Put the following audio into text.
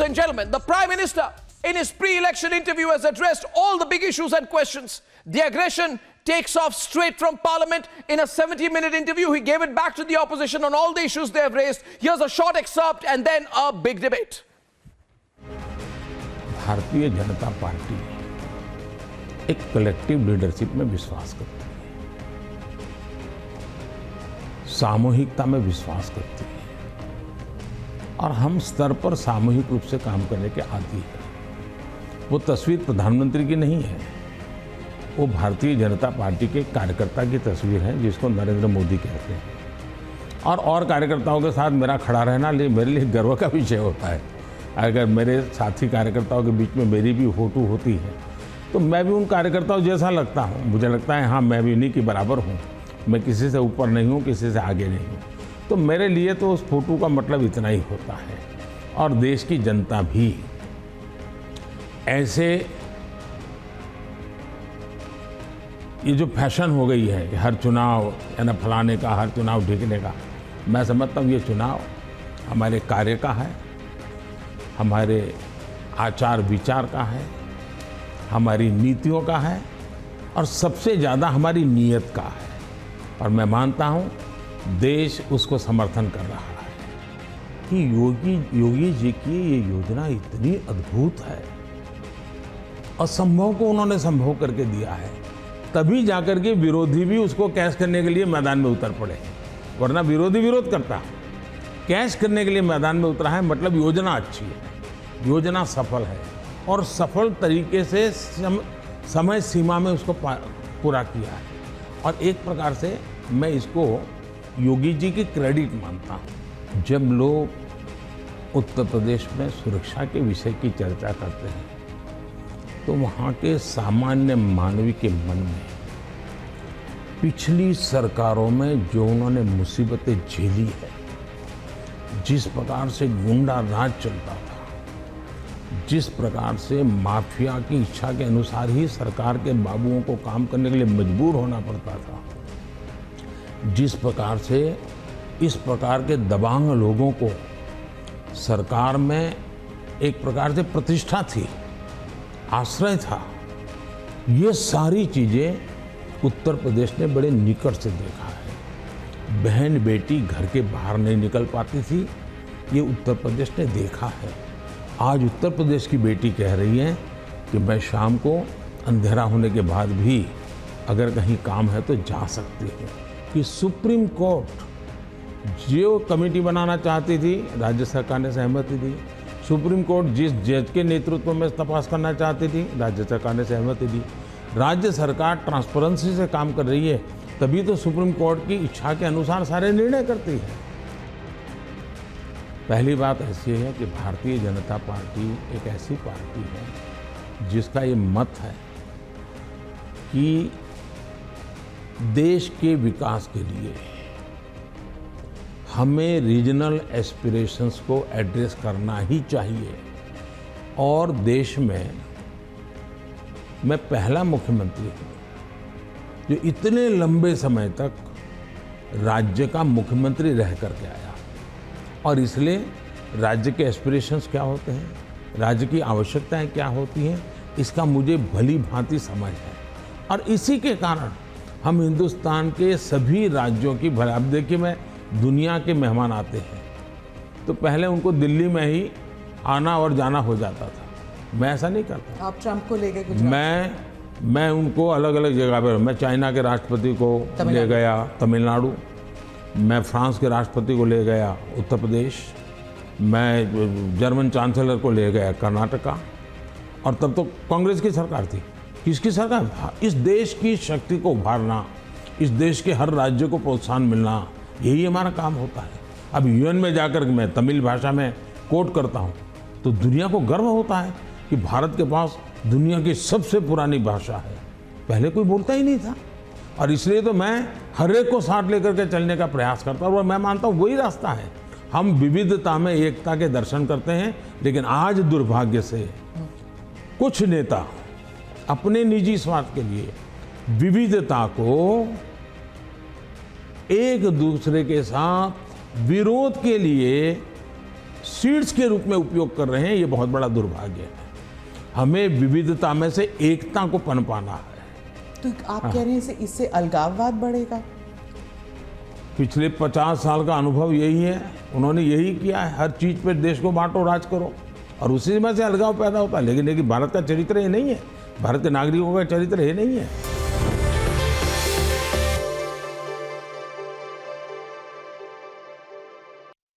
and gentlemen, the Prime Minister, in his pre-election interview, has addressed all the big issues and questions. The aggression takes off straight from Parliament. In a 70-minute interview, he gave it back to the opposition on all the issues they have raised. Here's a short excerpt and then a big debate. Bharatiya Janata party एक collective leadership में विश्वास करती है, सामूहिकता में विश्वास करती है और हम स्तर पर सामूहिक रूप से काम करने के आदी हैं। वो तस्वीर प्रधानमंत्री की नहीं है, वो भारतीय जनता पार्टी के कार्यकर्ता की तस्वीर है जिसको नरेंद्र मोदी कहते हैं। और कार्यकर्ताओं के साथ मेरा खड़ा रहना मेरे लिए गर्व का विषय होता है। अगर मेरे साथी कार्यकर्ताओं के बीच में मेरी भी फोटो होती है तो मैं भी उन कार्यकर्ताओं जैसा लगता हूँ। मुझे लगता है हाँ, मैं भी उन्हीं के बराबर हूँ, मैं किसी से ऊपर नहीं हूँ, किसी से आगे नहीं हूँ। तो मेरे लिए तो उस फोटो का मतलब इतना ही होता है। और देश की जनता भी ऐसे, ये जो फैशन हो गई है कि हर चुनाव या ना फलाने का, हर चुनाव ढीकने का, मैं समझता हूँ ये चुनाव हमारे कार्य का है, हमारे आचार विचार का है, हमारी नीतियों का है और सबसे ज़्यादा हमारी नीयत का है। और मैं मानता हूँ देश उसको समर्थन कर रहा है कि योगी जी की ये योजना इतनी अद्भुत है, असंभव को उन्होंने संभव करके दिया है। तभी जाकर के विरोधी भी उसको कैश करने के लिए मैदान में उतर पड़े, वरना विरोधी विरोध करता। कैश करने के लिए मैदान में उतरा है, मतलब योजना अच्छी है, योजना सफल है और सफल तरीके से समय सीमा में उसको पूरा किया है। और एक प्रकार से मैं इसको योगी जी की क्रेडिट मानता हूँ। जब लोग उत्तर प्रदेश में सुरक्षा के विषय की चर्चा करते हैं तो वहाँ के सामान्य मानवी के मन में पिछली सरकारों में जो उन्होंने मुसीबतें झेली है, जिस प्रकार से गुंडा राज चलता था, जिस प्रकार से माफिया की इच्छा के अनुसार ही सरकार के बाबुओं को काम करने के लिए मजबूर होना पड़ता था, जिस प्रकार से इस प्रकार के दबंग लोगों को सरकार में एक प्रकार से प्रतिष्ठा थी, आश्रय था, ये सारी चीज़ें उत्तर प्रदेश ने बड़े निकट से देखा है। बहन बेटी घर के बाहर नहीं निकल पाती थी, ये उत्तर प्रदेश ने देखा है। आज उत्तर प्रदेश की बेटी कह रही है कि मैं शाम को अंधेरा होने के बाद भी अगर कहीं काम है तो जा सकती हूँ। कि सुप्रीम कोर्ट जो कमेटी बनाना चाहती थी, राज्य सरकार ने सहमति दी। सुप्रीम कोर्ट जिस जज के नेतृत्व में तपास करना चाहती थी, राज्य सरकार ने सहमति दी। राज्य सरकार ट्रांसपेरेंसी से काम कर रही है, तभी तो सुप्रीम कोर्ट की इच्छा के अनुसार सारे निर्णय करती है। पहली बात ऐसी है कि भारतीय जनता पार्टी एक ऐसी पार्टी है जिसका ये मत है कि देश के विकास के लिए हमें रीजनल एस्पिरेशंस को एड्रेस करना ही चाहिए। और देश में मैं पहला मुख्यमंत्री हूँ जो इतने लंबे समय तक राज्य का मुख्यमंत्री रह करके आया। और इसलिए राज्य के एस्पिरेशंस क्या होते हैं, राज्य की आवश्यकताएं क्या होती हैं, इसका मुझे भली भांति समझ है। और इसी के कारण हम हिंदुस्तान के सभी राज्यों की भला, अब देखिए मैं दुनिया के मेहमान आते हैं तो पहले उनको दिल्ली में ही आना और जाना हो जाता था, मैं ऐसा नहीं करता। आप ट्रंप को ले गए? मैं उनको अलग अलग जगह पर, मैं चाइना के राष्ट्रपति को ले गया तमिलनाडु, मैं फ्रांस के राष्ट्रपति को ले गया उत्तर प्रदेश, मैं जर्मन चांसलर को ले गया कर्नाटका। और तब तो कांग्रेस की सरकार थी। किसकी सरकार? इस देश की शक्ति को उभारना, इस देश के हर राज्य को प्रोत्साहन मिलना, यही हमारा काम होता है। अब यूएन में जाकर मैं तमिल भाषा में कोट करता हूँ तो दुनिया को गर्व होता है कि भारत के पास दुनिया की सबसे पुरानी भाषा है। पहले कोई बोलता ही नहीं था। और इसलिए तो मैं हर एक को साथ लेकर के चलने का प्रयास करता हूँ और मैं मानता हूँ वही रास्ता है। हम विविधता में एकता के दर्शन करते हैं, लेकिन आज दुर्भाग्य से कुछ नेता अपने निजी स्वार्थ के लिए विविधता को एक दूसरे के साथ विरोध के लिए सीड्स के रूप में उपयोग कर रहे हैं, ये बहुत बड़ा दुर्भाग्य है। हमें विविधता में से एकता को पनपाना है। तो आप कह रहे हैं इससे अलगाववाद बढ़ेगा? पिछले 50 साल का अनुभव यही है, उन्होंने यही किया है, हर चीज पे देश को बांटो, राज करो, और उसी में से अलगाव पैदा होता है। लेकिन भारत का चरित्र ये नहीं है, भारत के नागरिकों का चरित्र ये नहीं है।